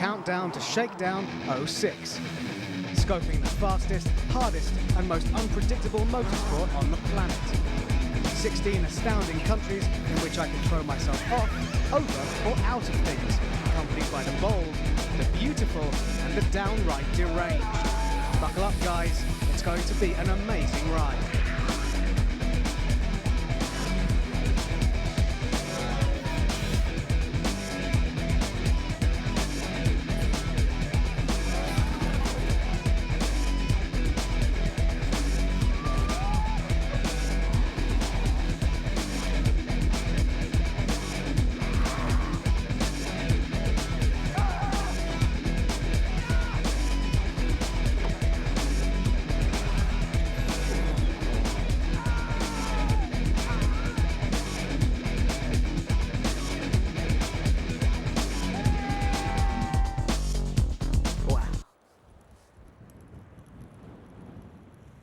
countdown to Shakedown 06. Scoping the fastest, hardest and most unpredictable motorsport on the planet. 16 astounding countries in which I can throw myself off, over or out of things, accompanied by the bold, the beautiful and the downright deranged. Buckle up guys, it's going to be an amazing ride.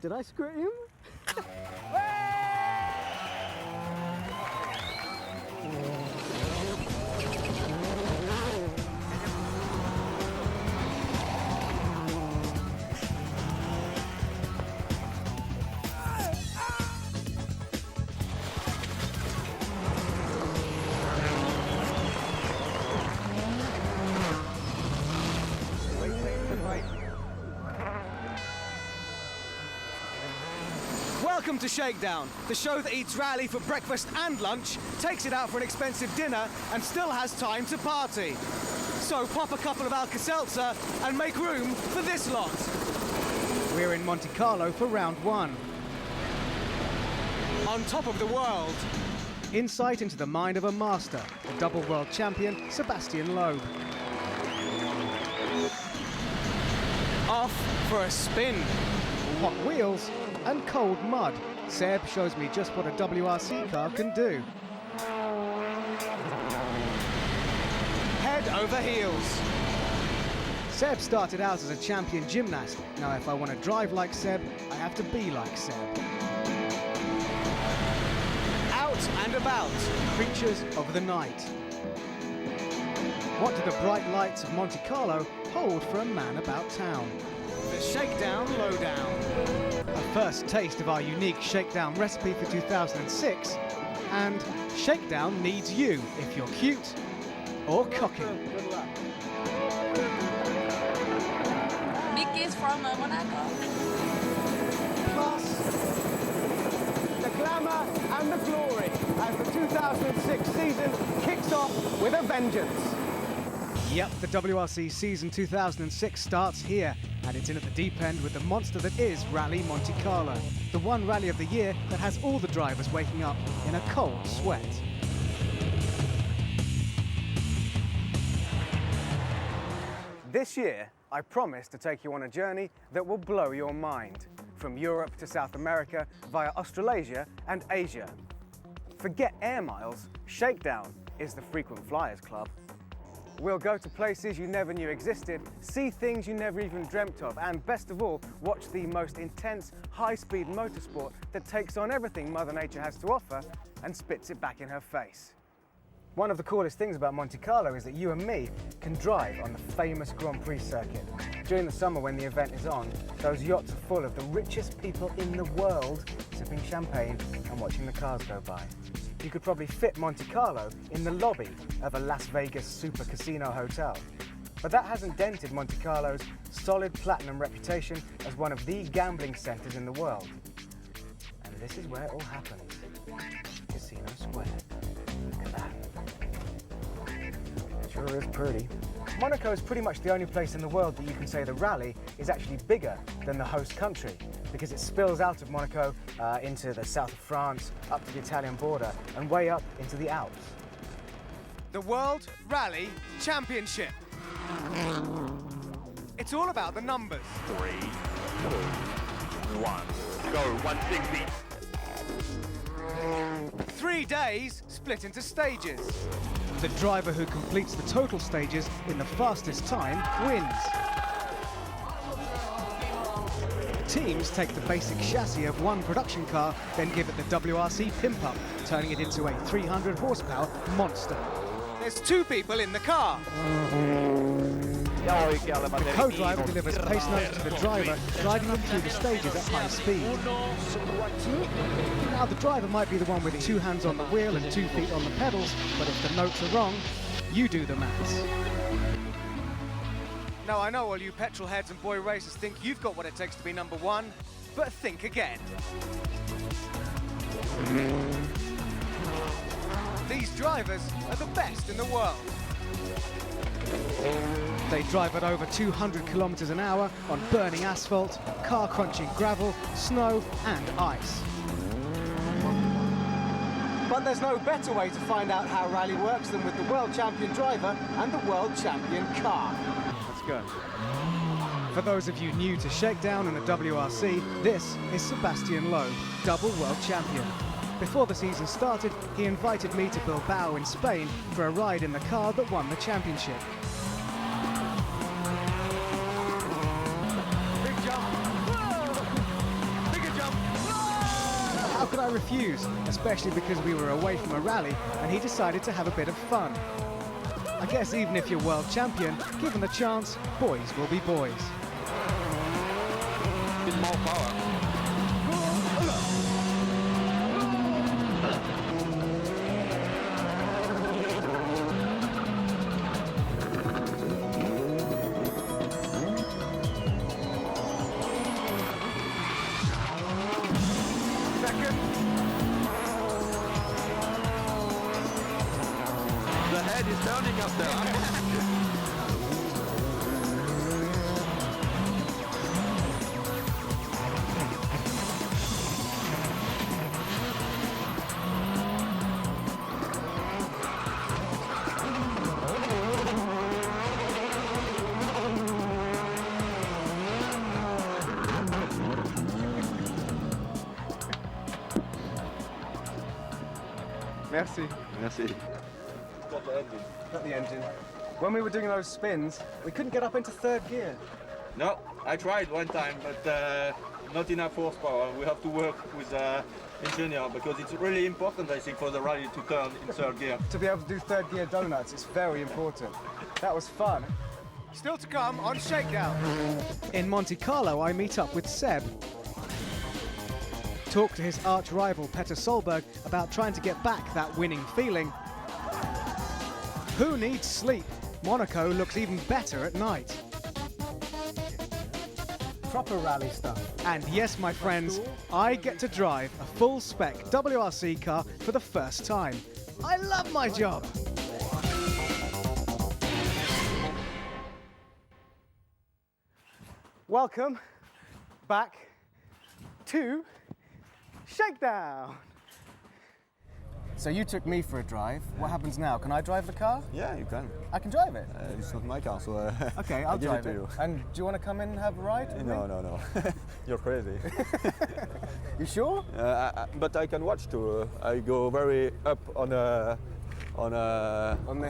Did I screw him? Welcome to Shakedown, the show that eats rally for breakfast and lunch, takes it out for an expensive dinner, and still has time to party. So pop a couple of Alka-Seltzer and make room for this lot. We're in Monte Carlo for round one. On top of the world. Insight into the mind of a master, the double world champion, Sebastien Loeb. Off for a spin. Hot wheels and cold mud. Seb shows me just what a WRC car can do. Head over heels. Seb started out as a champion gymnast. Now if I want to drive like Seb, I have to be like Seb. Out and about. Creatures of the night. What do the bright lights of Monte Carlo hold for a man about town? The Shakedown Lowdown. A first taste of our unique Shakedown recipe for 2006. And Shakedown needs you if you're cute or cocky. Good luck. Mickey's from Monaco. Plus the glamour and the glory as the 2006 season kicks off with a vengeance. Yep, the WRC season 2006 starts here, and it's in at the deep end with the monster that is Rally Monte Carlo, the one rally of the year that has all the drivers waking up in a cold sweat. This year, I promise to take you on a journey that will blow your mind, from Europe to South America, via Australasia and Asia. Forget air miles, Shakedown is the frequent flyers club. We'll go to places you never knew existed, see things you never even dreamt of, and best of all, watch the most intense, high-speed motorsport that takes on everything Mother Nature has to offer and spits it back in her face. One of the coolest things about Monte Carlo is that you and me can drive on the famous Grand Prix circuit. During the summer when the event is on, those yachts are full of the richest people in the world sipping champagne and watching the cars go by. You could probably fit Monte Carlo in the lobby of a Las Vegas super casino hotel. But that hasn't dented Monte Carlo's solid platinum reputation as one of the gambling centres in the world. And this is where it all happens. Casino Square. Look at that. It sure is pretty. Monaco is pretty much the only place in the world that you can say the rally is actually bigger than the host country, because it spills out of Monaco into the south of France, up to the Italian border, and way up into the Alps. The World Rally Championship. It's all about the numbers. 3, 2, 1, go, 160. 3 days split into stages. The driver who completes the total stages in the fastest time wins. Teams take the basic chassis of one production car, then give it the WRC pimp-up, turning it into a 300 horsepower monster. There's 2 people in the car. The co-driver delivers pace notes to the driver, guiding them through the stages at high speed. Now the driver might be the one with 2 hands on the wheel and 2 feet on the pedals, but if the notes are wrong, you do the maths. Now I know all you petrol heads and boy racers think you've got what it takes to be number 1, but think again. These drivers are the best in the world. They drive at over 200 kilometers an hour on burning asphalt, car-crunching gravel, snow and ice. But there's no better way to find out how rally works than with the world champion driver and the world champion car. Let's go. For those of you new to Shakedown and the WRC, this is Sebastien Loeb, double world champion. Before the season started, he invited me to Bilbao in Spain for a ride in the car that won the championship. Big jump. Whoa! Bigger jump. Whoa! How could I refuse, especially because we were away from a rally and he decided to have a bit of fun. I guess even if you're world champion, given the chance, boys will be boys. Bit more power. The head is turning up there. Merci. Merci. Not the engine. When we were doing those spins, we couldn't get up into 3rd gear. No, I tried one time, but not enough horsepower. We have to work with the engineer because it's really important, I think, for the rally to turn in 3rd gear. To be able to do 3rd gear donuts, it's very important. That was fun. Still to come on Shakedown. In Monte Carlo, I meet up with Seb. Talk to his arch rival Petter Solberg about trying to get back that winning feeling. Who needs sleep? Monaco looks even better at night. Proper rally stuff. And yes, my friends, I get to drive a full-spec WRC car for the first time. I love my job. Welcome back to Shakedown. So you took me for a drive. What happens now? Can I drive the car? Yeah, you can. I can drive it. It's not my car, so Okay, I'll give drive it to you. And do you want to come in and have a ride with me? No. You're crazy. You sure? But I can watch too. I go very up on the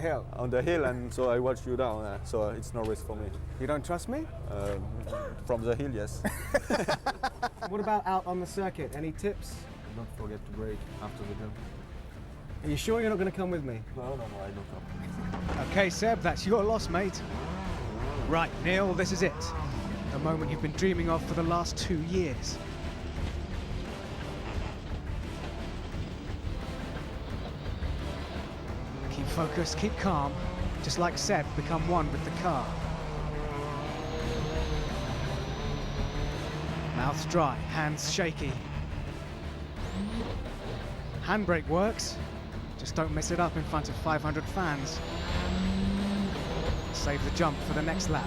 hill, and so I watch you down. So it's no risk for me. You don't trust me? From the hill, yes. What about out on the circuit? Any tips? Don't forget to brake after the jump. Are you sure you're not going to come with me? No, I don't come. Okay, Seb, that's your loss, mate. Right, Neil, this is it. The moment you've been dreaming of for the last 2 years. Keep focused, keep calm. Just like Seb, become one with the car. Mouth's dry, hands shaky. Handbrake works. Just don't mess it up in front of 500 fans. Save the jump for the next lap.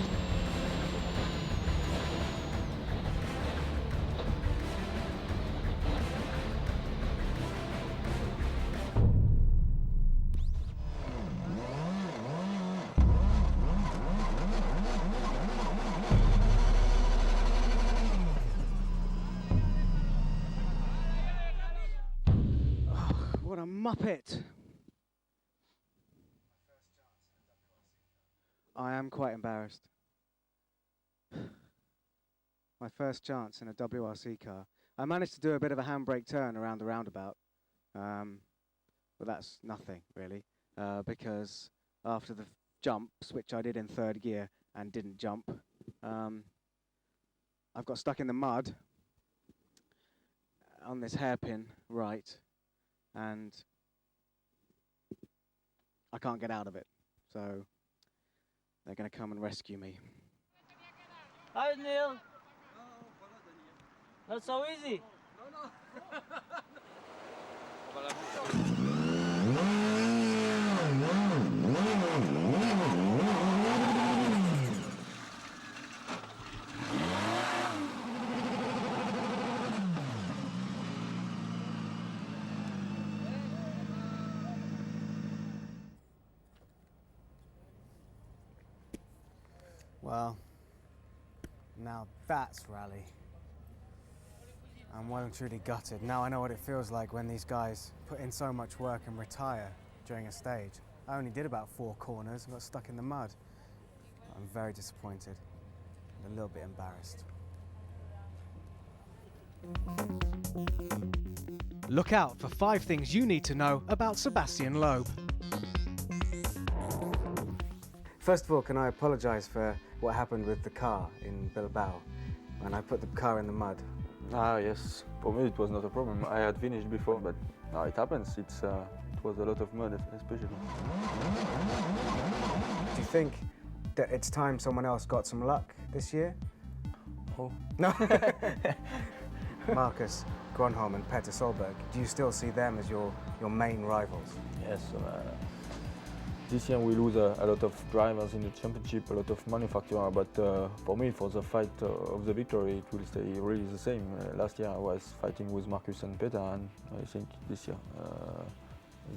What a muppet. I am quite embarrassed. My first chance in a WRC car. I managed to do a bit of a handbrake turn around the roundabout, but that's nothing really, because after the jumps, which I did in 3rd gear, and didn't jump. I've got stuck in the mud on this hairpin right, and I can't get out of it. So they're going to come and rescue me. Hi, Neil. Not so easy. Well, now that's rally. I'm well and truly gutted. Now I know what it feels like when these guys put in so much work and retire during a stage. I only did about 4 corners and got stuck in the mud. I'm very disappointed and a little bit embarrassed. Look out for 5 things you need to know about Sebastien Loeb. First of all, can I apologise for what happened with the car in Bilbao when I put the car in the mud? Ah, yes. For me, it was not a problem. I had finished before, but no, it happens. It was a lot of mud, especially. Do you think that it's time someone else got some luck this year? Oh. No. Marcus Gronholm and Petter Solberg, do you still see them as your main rivals? Yes. This year we lose a lot of drivers in the championship, a lot of manufacturers, but for me, for the fight of the victory, it will stay really the same. Last year I was fighting with Marcus and Petter, and I think this year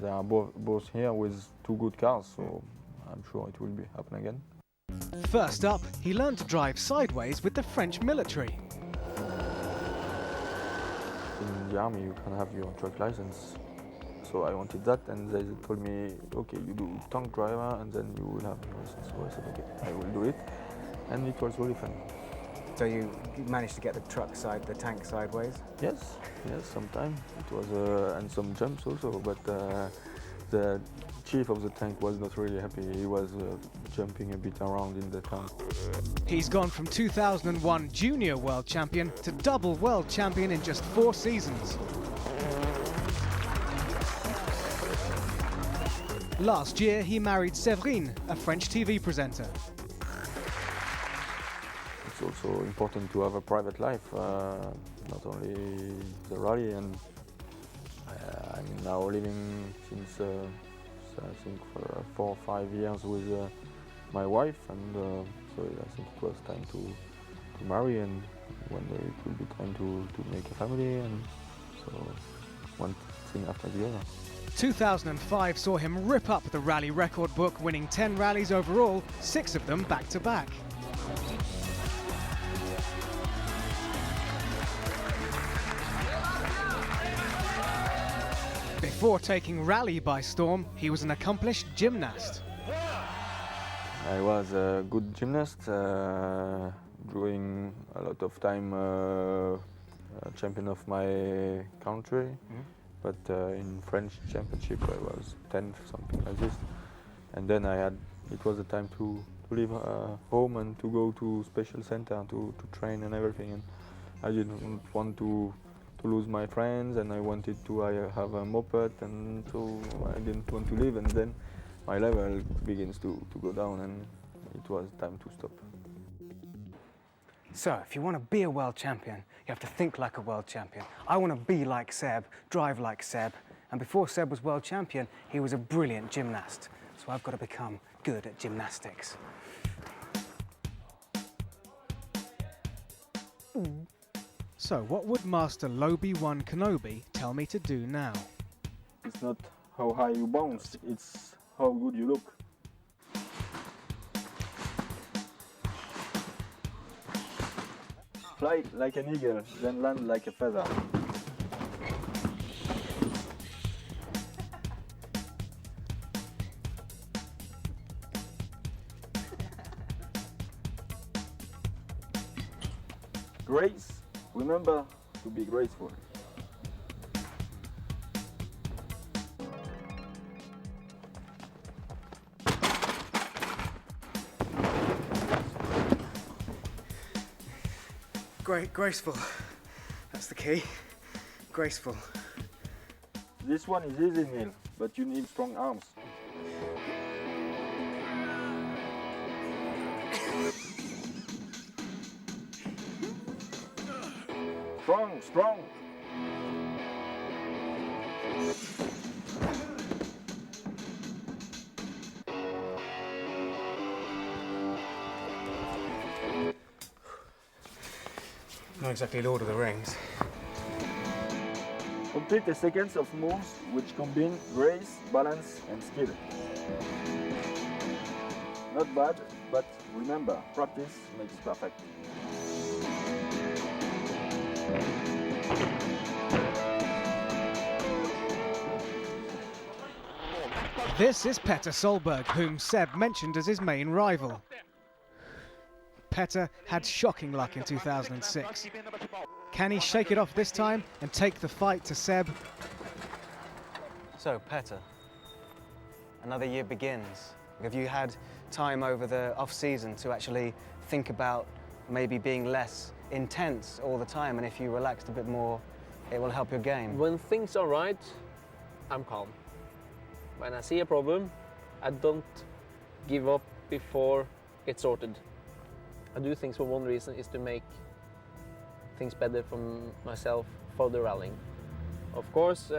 they are both here with 2 good cars, so I'm sure it will be happen again. First up, he learned to drive sideways with the French military. In the army you can have your truck license. So I wanted that, and they told me, okay, you do tank driver, and then you will have your license. So I said, okay, I will do it, and it was really fun. So you managed to get the tank sideways? Yes, sometimes it was, and some jumps also, but the chief of the tank was not really happy. He was jumping a bit around in the tank. He's gone from 2001 junior world champion to double world champion in just 4 seasons. Last year, he married Séverine, a French TV presenter. It's also important to have a private life, not only the rally. And I'm now living since I think for 4 or 5 years with my wife, and so I think it was time to marry, and one day it will be time to make a family, and so one thing after the other. 2005 saw him rip up the rally record book, winning 10 rallies overall, 6 of them back-to-back. Before taking rally by storm, he was an accomplished gymnast. I was a good gymnast, during a lot of time champion of my country. But in French championship I was 10th, something like this. And then it was the time to leave home and to go to special center to train and everything. And I didn't want to lose my friends, and I wanted to have a moped, and so I didn't want to leave. And then my level begins to go down, and it was time to stop. So, if you want to be a world champion, you have to think like a world champion. I want to be like Seb, drive like Seb. And before Seb was world champion, he was a brilliant gymnast. So I've got to become good at gymnastics. So what would Master Loeb-1 Kenobi tell me to do now? It's not how high you bounce, it's how good you look. Fly like an eagle, then land like a feather. Grace, remember to be graceful. Graceful. That's the key. Graceful. This one is easy, Neil, but you need strong arms. Strong, strong. Not exactly Lord of the Rings. Complete a sequence of moves which combine grace, balance and skill. Not bad, but remember, practice makes perfect. This is Petter Solberg, whom Seb mentioned as his main rival. Petter had shocking luck in 2006. Can he shake it off this time and take the fight to Seb? So, Petter, another year begins. Have you had time over the off-season to actually think about maybe being less intense all the time, and if you relaxed a bit more, it will help your game? When things are right, I'm calm. When I see a problem, I don't give up before it's sorted. I do things for one reason, is to make things better for myself for the rallying. Of course,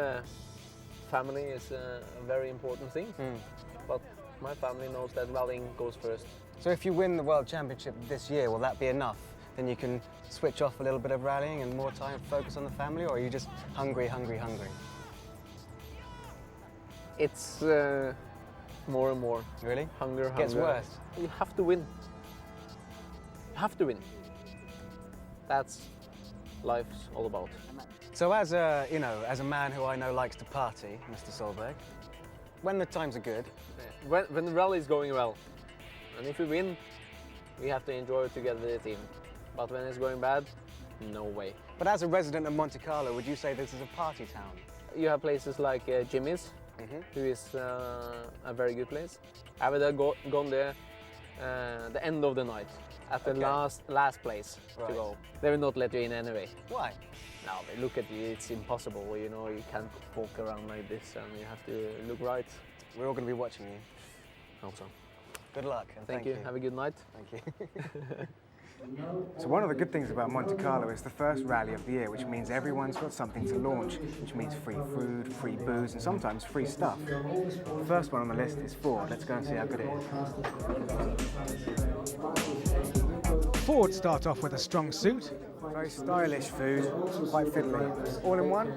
family is a very important thing, but my family knows that rallying goes first. So if you win the World Championship this year, will that be enough? Then you can switch off a little bit of rallying and more time focus on the family, or are you just hungry, hungry, hungry? It's more and more. Really? Hunger. Gets worse. You have to win. You have to win. That's life's all about. So as a, as a man who I know likes to party, Mr. Solberg, when the times are good, When the rally is going well, and if we win, we have to enjoy it together with the team. But when it's going bad, no way. but as a resident of Monte Carlo, would you say this is a party town? You have places like Jimmy's, who is a very good place. I would have gone there the end of the night, at the last place to go. They will not let you in anyway. Why? No, they look at you, it's impossible. You know, you can't walk around like this, and you have to look right. We're all going to be watching you. Hope so. Good luck and Thank you. Have a good night. Thank you. So one of the good things about Monte Carlo is the first rally of the year, which means everyone's got something to launch, which means free food, free booze, and sometimes free stuff. The first one on the list is Ford. Let's go and see how good it is. Ford start off with a strong suit. Very stylish food, quite fiddly. All in one?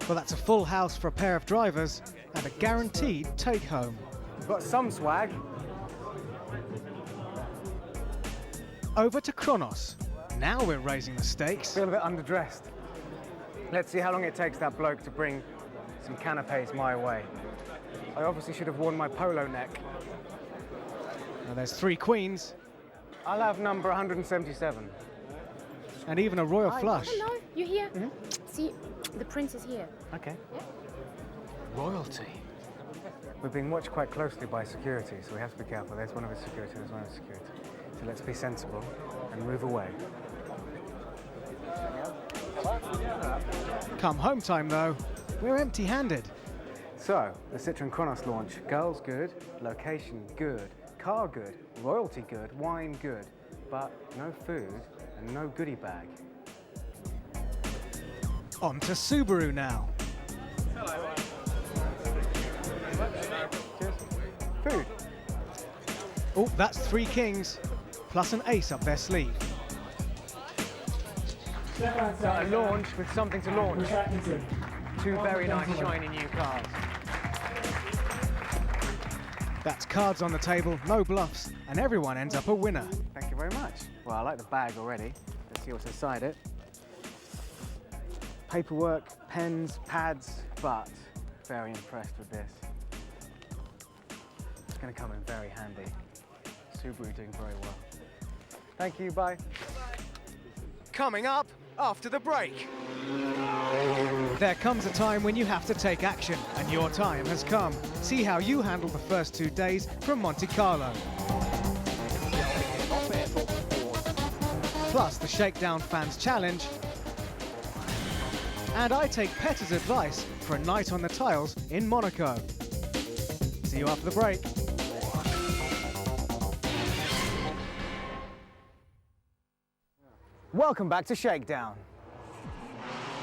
Well, that's a full house for a pair of drivers and a guaranteed take-home. Got some swag. Over to Kronos. Now we're raising the stakes. Feel a bit underdressed. Let's see how long it takes that bloke to bring some canapes my way. I obviously should have worn my polo neck. Now there's 3 queens I'll have number 177. and even a royal flush. Hello, you here? See, the prince is here. Okay. Yeah. Royalty. We're being watched quite closely by security, so we have to be careful. There's one of his security, there's one of his security. So let's be sensible and move away. Come home time though, we're empty-handed. So, the Citroen Kronos launch. Girls good, location good, car good, royalty good, wine good, but no food and no goodie bag. On to Subaru now. Cheers. Food. Oh, that's 3 kings, plus an ace up their sleeve. So a launch with something to launch. 2 very nice shiny new cars. That's cards on the table, no bluffs, and everyone ends up a winner. Thank you very much. Well, I like the bag already. Let's see what's inside it. Paperwork, pens, pads, but very impressed with this. It's going to come in very handy. Subaru doing very well. Thank you, bye. Coming up after the break. There comes a time when you have to take action, and your time has come. See how you handle the first 2 days from Monte Carlo. plus the Shakedown Fans Challenge. And I take Petter's advice for a night on the tiles in Monaco. See you after the break. Welcome back to Shakedown.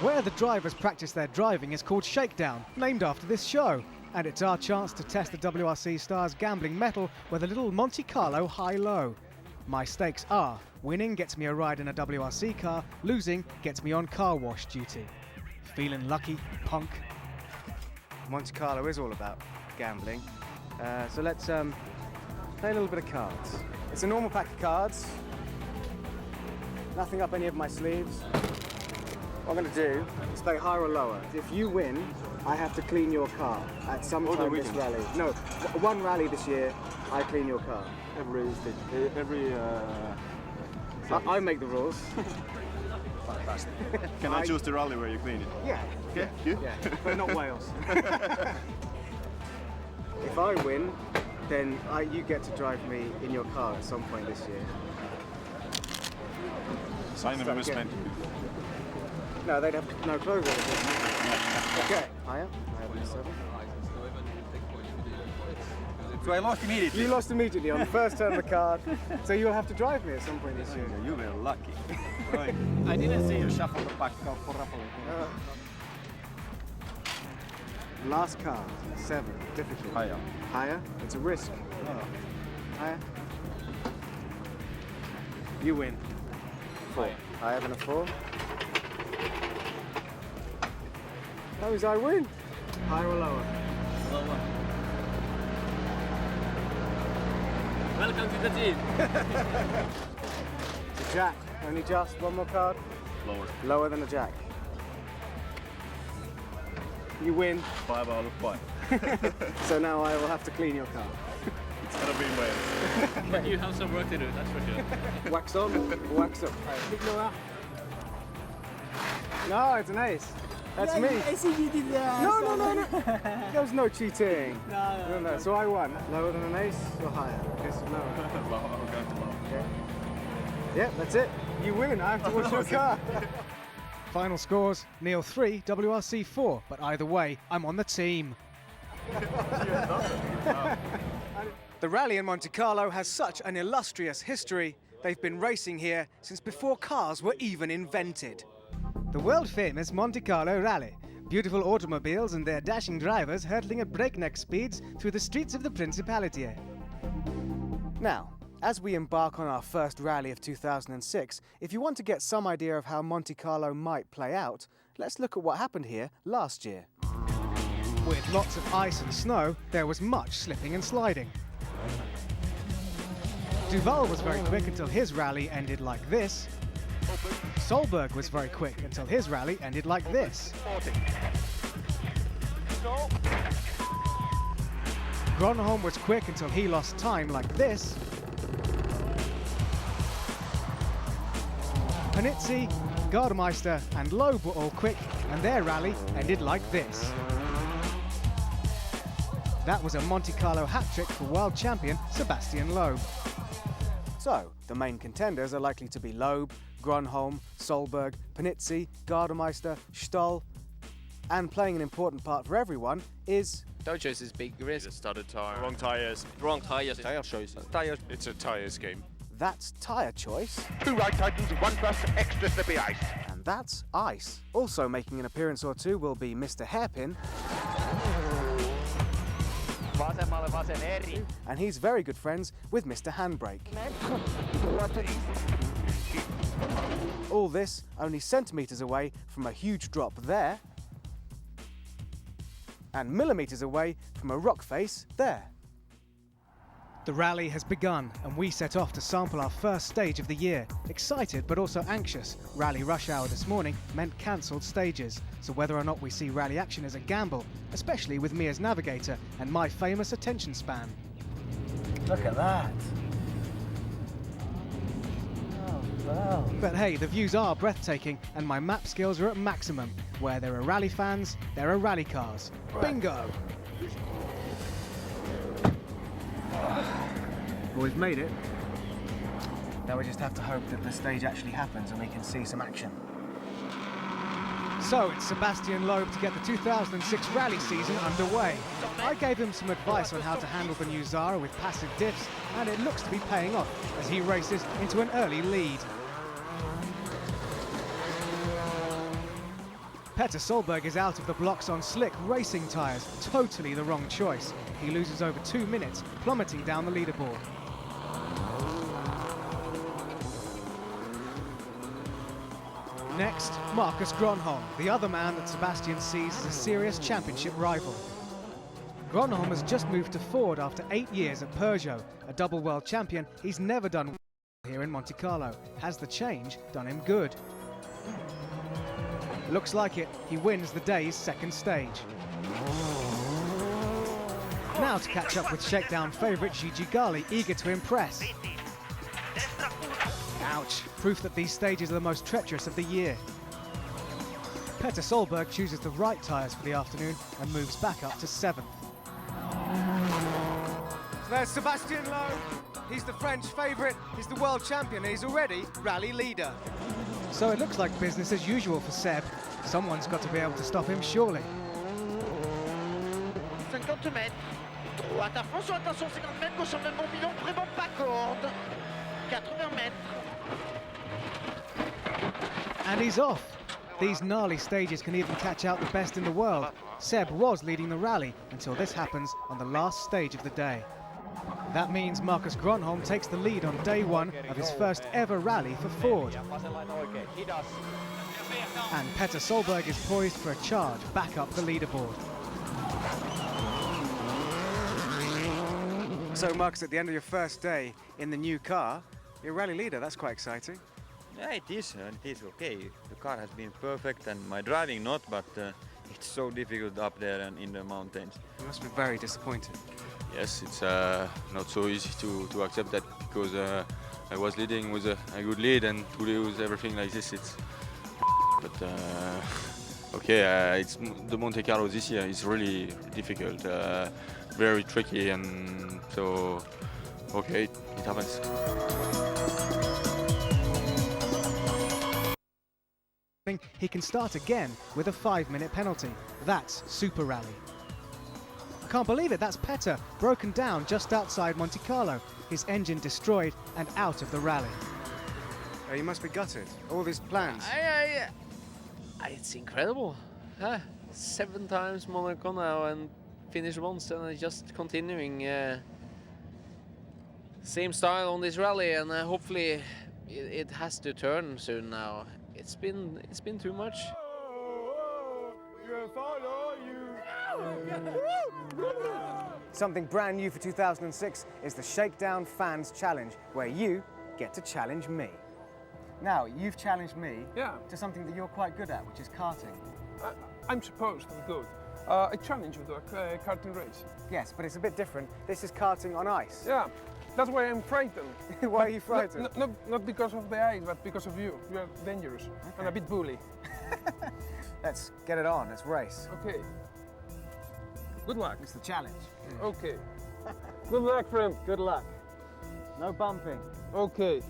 Where the drivers practice their driving is called Shakedown, named after this show. And it's our chance to test the WRC stars' gambling mettle with a little Monte Carlo high-low. My stakes are: winning gets me a ride in a WRC car, losing gets me on car wash duty. Feeling lucky, punk? Monte Carlo is all about gambling. So let's play a little bit of cards. It's a normal pack of cards. Nothing up any of my sleeves. What I'm going to do is play higher or lower. If you win, I have to clean your car at some time this rally. No, one rally this year, I clean your car. I make the rules. Fantastic. Can I choose the rally where you clean it? Yeah. Yeah, you? Yeah, but not Wales. If I win, then you get to drive me in your car at some point this year. Simon was meant to be. No, they'd have no clothes on. Okay, higher. I have a 7. So I lost immediately. You lost immediately on the first turn of the card, so you'll have to drive me at some point this year. You were lucky. Right. I didn't see you shuffle the pack for Raffle. Last card, 7. Difficult. Higher. Higher? It's a risk. Higher. You win. 4. Higher than a 4. Those I win. Higher or lower? Lower. Welcome to the team. It's a jack. Only just one more card. Lower. Lower than a jack. You win. 5 out of 5. So now I will have to clean your car. It's gonna be Wales. But you have some work to do, that's for sure. Wax on, wax up. No, it's an ace. That's me. I see you did that. No. There was no cheating. No. So I won. Lower than an ace or higher? This is lower. Okay. Yeah, that's it. You win. I have to wash your car. Final scores, Neil 3, WRC 4, but either way, I'm on the team. The rally in Monte Carlo has such an illustrious history. They've been racing here since before cars were even invented. The world-famous Monte Carlo Rally. Beautiful automobiles and their dashing drivers hurtling at breakneck speeds through the streets of the Principality. Now, as we embark on our first rally of 2006, if you want to get some idea of how Monte Carlo might play out, let's look at what happened here last year. With lots of ice and snow, there was much slipping and sliding. Duval was very quick until his rally ended like this. Solberg was very quick until his rally ended like this. Gronholm was quick until he lost time like this. Panizzi, Gardemeister and Loeb were all quick and their rally ended like this. That was a Monte Carlo hat-trick for world champion Sebastien Loeb. So, the main contenders are likely to be Loeb, Gronholm, Solberg, Panizzi, Gardemeister, Stoll, and playing an important part for everyone is... Don't choose this big risk. Started tire. Wrong tires. Wrong tyres. Tyre choice. Tyres. It's a tires game. That's tyre choice. 2 right tightens, 1 thrust, extra slippy ice. And that's ice. Also making an appearance or two will be Mr. Hairpin. And he's very good friends with Mr. Handbrake. All this only centimetres away from a huge drop there, and millimetres away from a rock face there. The rally has begun and we set off to sample our first stage of the year. Excited but also anxious, rally rush hour this morning meant cancelled stages, so whether or not we see rally action is a gamble, especially with me as navigator and my famous attention span. Look at that. Oh, wow. But hey, the views are breathtaking and my map skills are at maximum. Where there are rally fans, there are rally cars. Bingo! Well, we've made it. Now we just have to hope that the stage actually happens and we can see some action. So it's Sebastien Loeb to get the 2006 rally season underway. I gave him some advice on how to handle the new Xsara with passive diffs, and it looks to be paying off as he races into an early lead. Petter Solberg is out of the blocks on slick racing tyres, totally the wrong choice. He loses over 2 minutes, plummeting down the leaderboard. Next, Marcus Gronholm, the other man that Sebastien sees as a serious championship rival. Gronholm has just moved to Ford after 8 years at Peugeot. A double world champion, he's never done well here in Monte Carlo. Has the change done him good? Looks like it, he wins the day's second stage. Now to catch up with Shakedown favourite Gigi Gali, eager to impress. Ouch, proof that these stages are the most treacherous of the year. Petter Solberg chooses the right tyres for the afternoon and moves back up to 7th. So there's Sebastien Loeb. He's the French favourite, he's the world champion, and he's already rally leader. So it looks like business as usual for Seb. Someone's got to be able to stop him, surely. 50 mètres. Attention, attention, 50 mètres, gauche en même bombillon, vraiment pas corde. 80 mètres. And he's off. These gnarly stages can even catch out the best in the world. Seb was leading the rally until this happens on the last stage of the day. That means Marcus Gronholm takes the lead on day one of his first ever rally for Ford. And Petter Solberg is poised for a charge back up the leaderboard. So Marcus, at the end of your first day in the new car, you're rally leader. That's quite exciting. Yeah, it is okay. The car has been perfect and my driving not, but it's so difficult up there and in the mountains. You must be very disappointed. Yes, it's not so easy to accept that, because I was leading with a good lead, and to lose everything like this, it's. But okay, it's the Monte Carlo this year is really difficult, very tricky, and so okay, it happens. He can start again with a 5-minute penalty. That's Super Rally. I can't believe it, that's Petter, broken down just outside Monte Carlo, his engine destroyed and out of the rally. Oh, you must be gutted, all these plans. It's incredible. 7 times Monaco now and finish once, and just continuing same style on this rally, and hopefully it has to turn soon now. It's been too much. Something brand new for 2006 is the Shakedown Fans Challenge, where you get to challenge me. Now, you've challenged me to something that you're quite good at, which is karting. I'm supposed to be good. I challenge you to a karting race. Yes, but it's a bit different. This is karting on ice. Yeah, that's why I'm frightened. Why are you frightened? Not because of the ice, but because of you. You are dangerous and a bit bully. Let's get it on, let's race. Okay. Good luck. It's the challenge. Okay. Good luck, friend. Good luck. No bumping. Okay.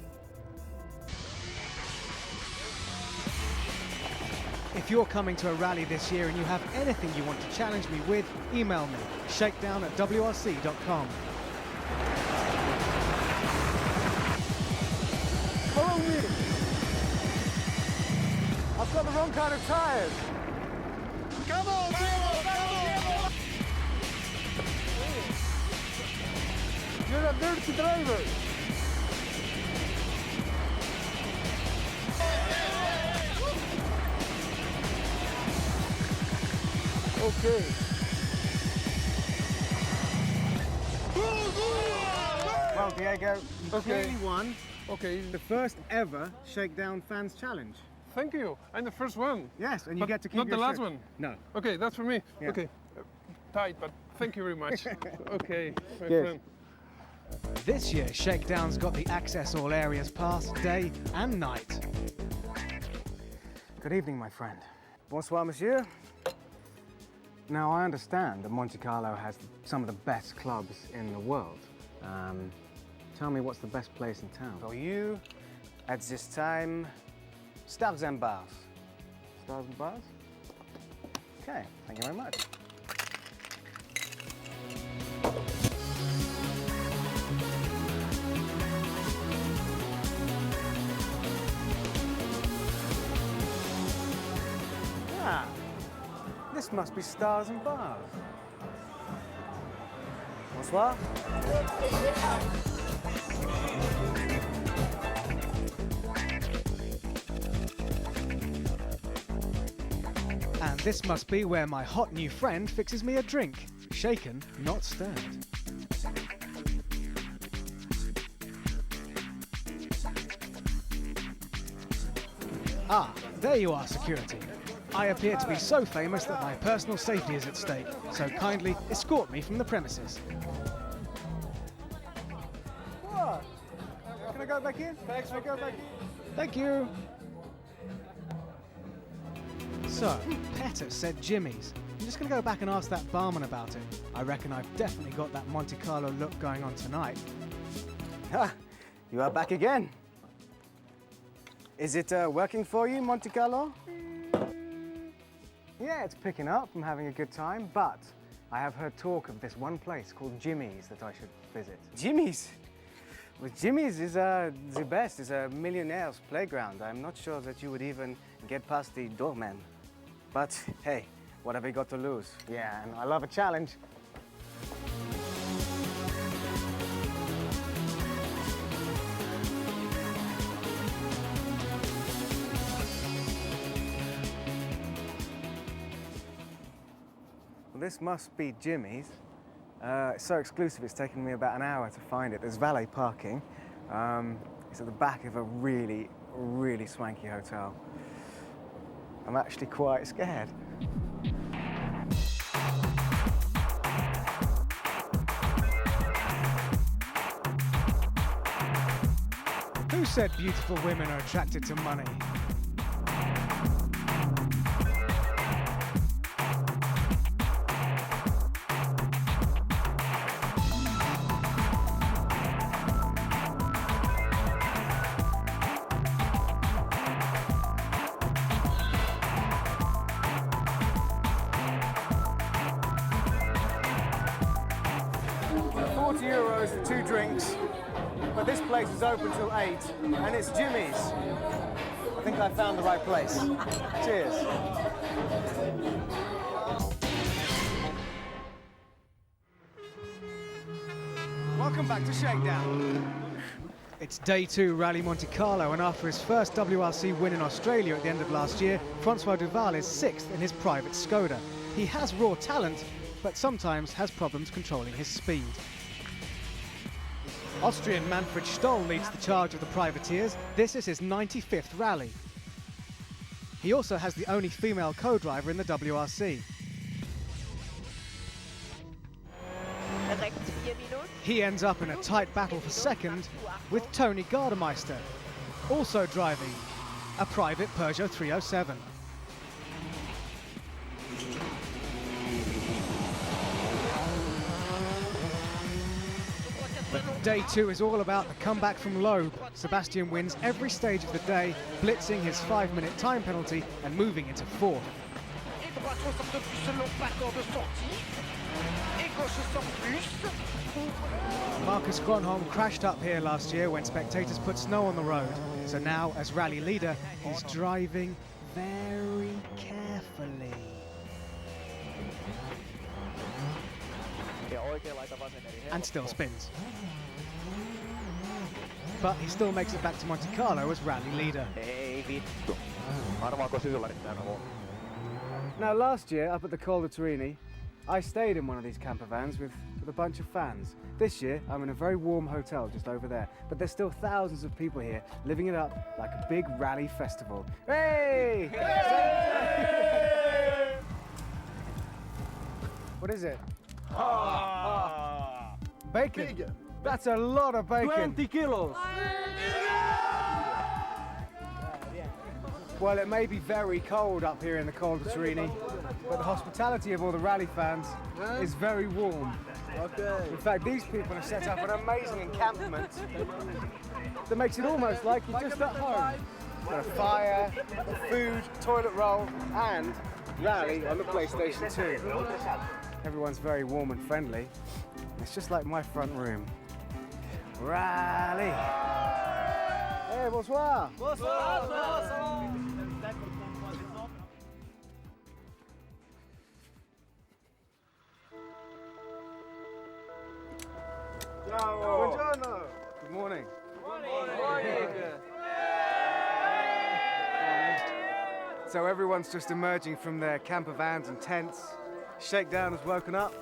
If you're coming to a rally this year and you have anything you want to challenge me with, email me, shakedown@wrc.com. Follow me. I've got the wrong kind of tyres. Come on, You're a dirty driver. Okay. Well, Diego, you clearly won the first ever Shakedown Fans Challenge. Thank you. I'm the first one. Yes, and you but get to keep not your the last shirt. one. No. Okay, that's for me. Yeah. Okay. Tight, but thank you very much. Okay, my Yes. friend. This year, Shakedown's got the Access All Areas Pass day and night. Good evening, my friend. Bonsoir, monsieur. Now, I understand that Monte Carlo has some of the best clubs in the world. Tell me what's the best place in town. For you, at this time, Stars and Bars. Stars and Bars? Okay, thank you very much. Ah, this must be Stars and Bars. Bonsoir. And this must be where my hot new friend fixes me a drink. Shaken, not stirred. Ah, there you are, security. I appear to be so famous that my personal safety is at stake, so kindly escort me from the premises. What? Can I go back in? Thanks, I go back in. Thank you. So, Petter said Jimmy's. I'm just going to go back and ask that barman about it. I reckon I've definitely got that Monte Carlo look going on tonight. Ha! You are back again. Is it working for you, Monte Carlo? Yeah, it's picking up. I'm having a good time, but I have heard talk of this one place called Jimmy's that I should visit. Jimmy's? Well, Jimmy's is the best. It's a millionaire's playground. I'm not sure that you would even get past the doorman. But hey, what have we got to lose? Yeah, and I love a challenge. Well, this must be Jimmy's. It's so exclusive, it's taken me about an hour to find it. There's valet parking. It's at the back of a really, really swanky hotel. I'm actually quite scared. Who said beautiful women are attracted to money? €40 for 2 drinks, but this place is open till 8, and it's Jimmy's. I think I found the right place. Cheers. Welcome back to Shakedown. It's day 2 Rally Monte Carlo, and after his first WRC win in Australia at the end of last year, Francois Duval is 6th in his private Skoda. He has raw talent, but sometimes has problems controlling his speed. Austrian Manfred Stoll leads the charge of the privateers. This is his 95th rally. He also has the only female co-driver in the WRC. He ends up in a tight battle for second with Tony Gardemeister, also driving a private Peugeot 307. But day 2 is all about the comeback from Loeb. Sebastien wins every stage of the day, blitzing his 5-minute time penalty and moving into 4th. Marcus Gronholm crashed up here last year when spectators put snow on the road. So now, as rally leader, he's driving very carefully. And still spins. But he still makes it back to Monte Carlo as rally leader. Now, last year, up at the Col de Turini, I stayed in one of these camper vans with a bunch of fans. This year, I'm in a very warm hotel just over there, but there's still thousands of people here living it up like a big rally festival. Hey! Hey! What is it? Bacon. Big. That's a lot of bacon. 20 kilos. Well, it may be very cold up here in the Col de Turini, but the hospitality of all the rally fans is very warm. Okay. In fact, these people have set up an amazing encampment that makes it almost like you're just at home. Got a fire, food, toilet roll, and Rally on the PlayStation 2. Everyone's very warm and friendly. It's just like my front room. Rally! Hey, bonsoir! Bonsoir! Buongiorno! Good morning. So everyone's just emerging from their camper vans and tents. Shakedown has woken up.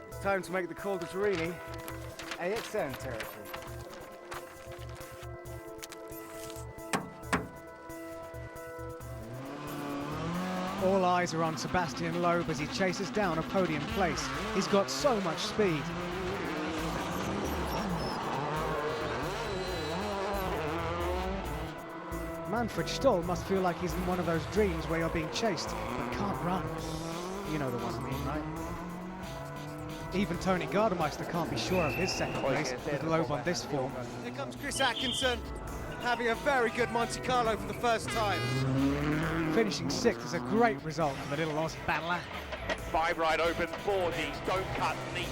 It's time to make the Col de Turini AXN territory. All eyes are on Sebastien Loeb as he chases down a podium place. He's got so much speed. Manfred Stoll must feel like he's in one of those dreams where you're being chased but can't run. You know the one I mean, right? Even Tony Gardemeister can't be sure of his second place with Loeb on this form. Here comes Chris Atkinson, having a very good Monte Carlo for the first time. Finishing sixth is a great result for the little Aussie battler. 5 right open, 4 deep, don't cut, neat.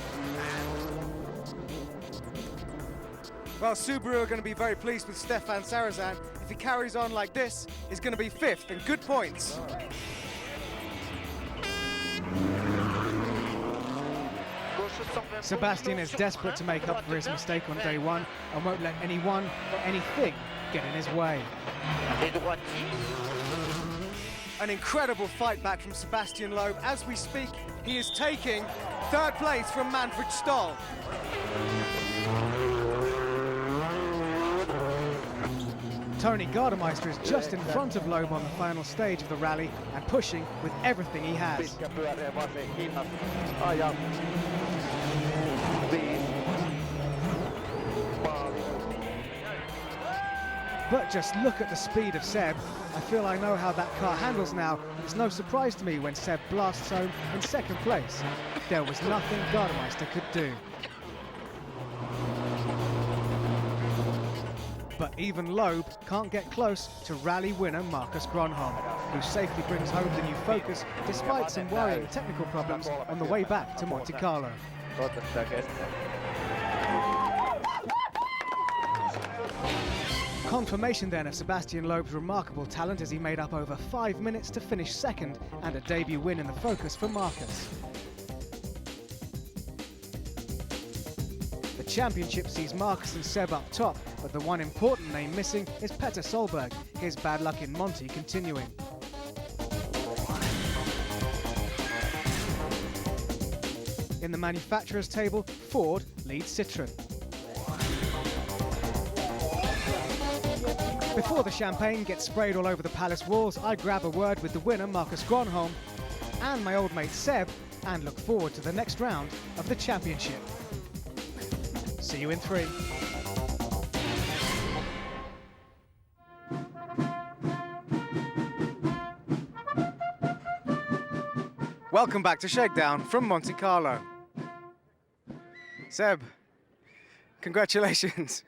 Well, Subaru are going to be very pleased with Stefan Sarazan. If he carries on like this, he's going to be 5th and good points. Sebastien is desperate to make up for his mistake on day one and won't let anyone or anything get in his way. An incredible fight back from Sebastien Loeb. As we speak, he is taking 3rd place from Manfred Stoll. Tony Gardemeister is just in front of Loeb on the final stage of the rally and pushing with everything he has. But just look at the speed of Seb. I feel I know how that car handles now. It's no surprise to me when Seb blasts home in 2nd place. There was nothing Gardemeister could do. But even Loeb can't get close to rally winner Marcus Gronholm, who safely brings home the new Focus despite some worrying technical problems on the way back to Monte Carlo. Confirmation then of Sebastien Loeb's remarkable talent as he made up over 5 minutes to finish 2nd and a debut win in the Focus for Marcus. The championship sees Marcus and Seb up top, but the one important name missing is Petter Solberg, his bad luck in Monte continuing. In the manufacturers table, Ford leads Citroen. Before the champagne gets sprayed all over the palace walls, I grab a word with the winner Marcus Gronholm and my old mate Seb and look forward to the next round of the championship. See you in 3. Welcome back to Shakedown from Monte Carlo. Seb, congratulations.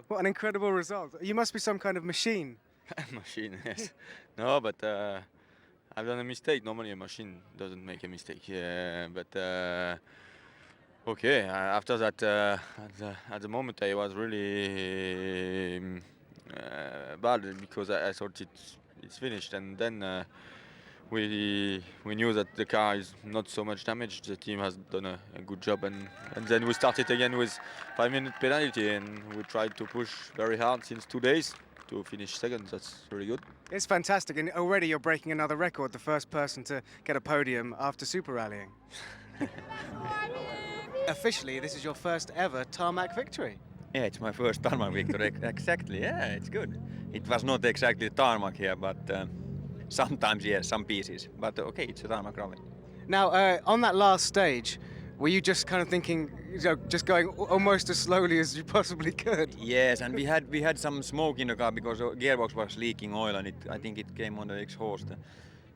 What an incredible result. You must be some kind of machine. Machine, yes. No, but I've done a mistake. Normally a machine doesn't make a mistake. But okay, after that, at the moment I was really bad because I thought it's finished, and then we knew that the car is not so much damaged. The team has done a good job, and then we started again with 5-minute penalty, and we tried to push very hard since 2 days to finish 2nd. That's really good. It's fantastic, and already you're breaking another record, the first person to get a podium after super rallying. Officially, this is your first ever tarmac victory. Yeah, it's my first tarmac victory. Exactly, yeah, it's good. It was not exactly tarmac here, but sometimes, yes, some pieces. But okay, it's a tarmac rally. Now, on that last stage, were you just kind of thinking, just going almost as slowly as you possibly could? Yes, and we had some smoke in the car because the gearbox was leaking oil, and I think it came on the exhaust. It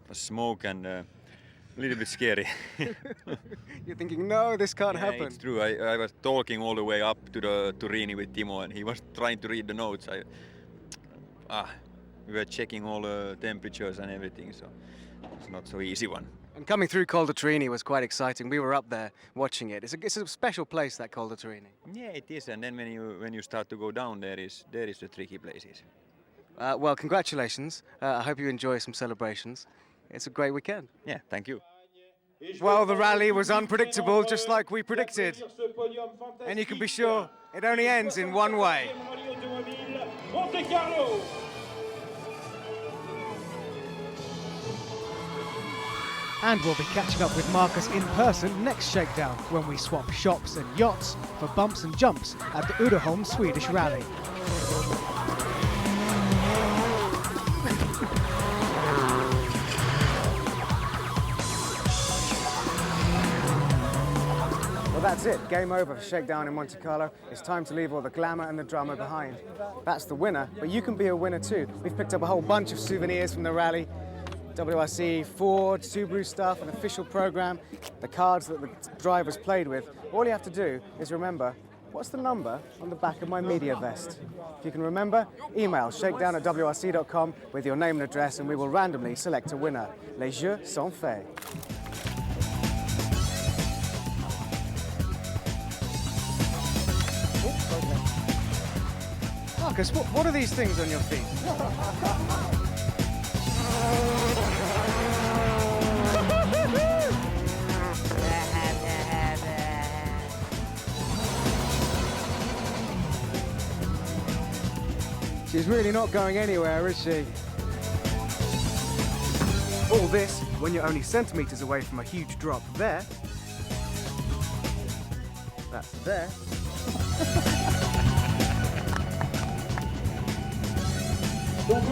was smoke, and A little bit scary. You're thinking, no, this can't happen. It's true. I was talking all the way up to the Turini with Timo, and he was trying to read the notes. We were checking all the temperatures and everything, so it's not so easy one. And coming through Col de Turini was quite exciting. We were up there watching it. It's a special place, that Col de Turini. Yeah, it is. And then when you start to go down, there is the tricky places. Well, congratulations. I hope you enjoy some celebrations. It's a great weekend. Yeah, thank you. Well, the rally was unpredictable, just like we predicted. And you can be sure it only ends in one way. Monte Carlo. And we'll be catching up with Marcus in person next Shakedown, when we swap shops and yachts for bumps and jumps at the Uddeholm Swedish Rally. Well, that's it. Game over for Shakedown in Monte Carlo. It's time to leave all the glamour and the drama behind. That's the winner, but you can be a winner too. We've picked up a whole bunch of souvenirs from the rally. WRC, Ford, Subaru stuff, an official program, the cards that the drivers played with. All you have to do is remember, what's the number on the back of my media vest? If you can remember, email shakedown@wrc.com with your name and address, and we will randomly select a winner. Les jeux sont faits. Marcus, what are these things on your feet? She's really not going anywhere, is she? All this when you're only centimetres away from a huge drop there. That's there. Donc,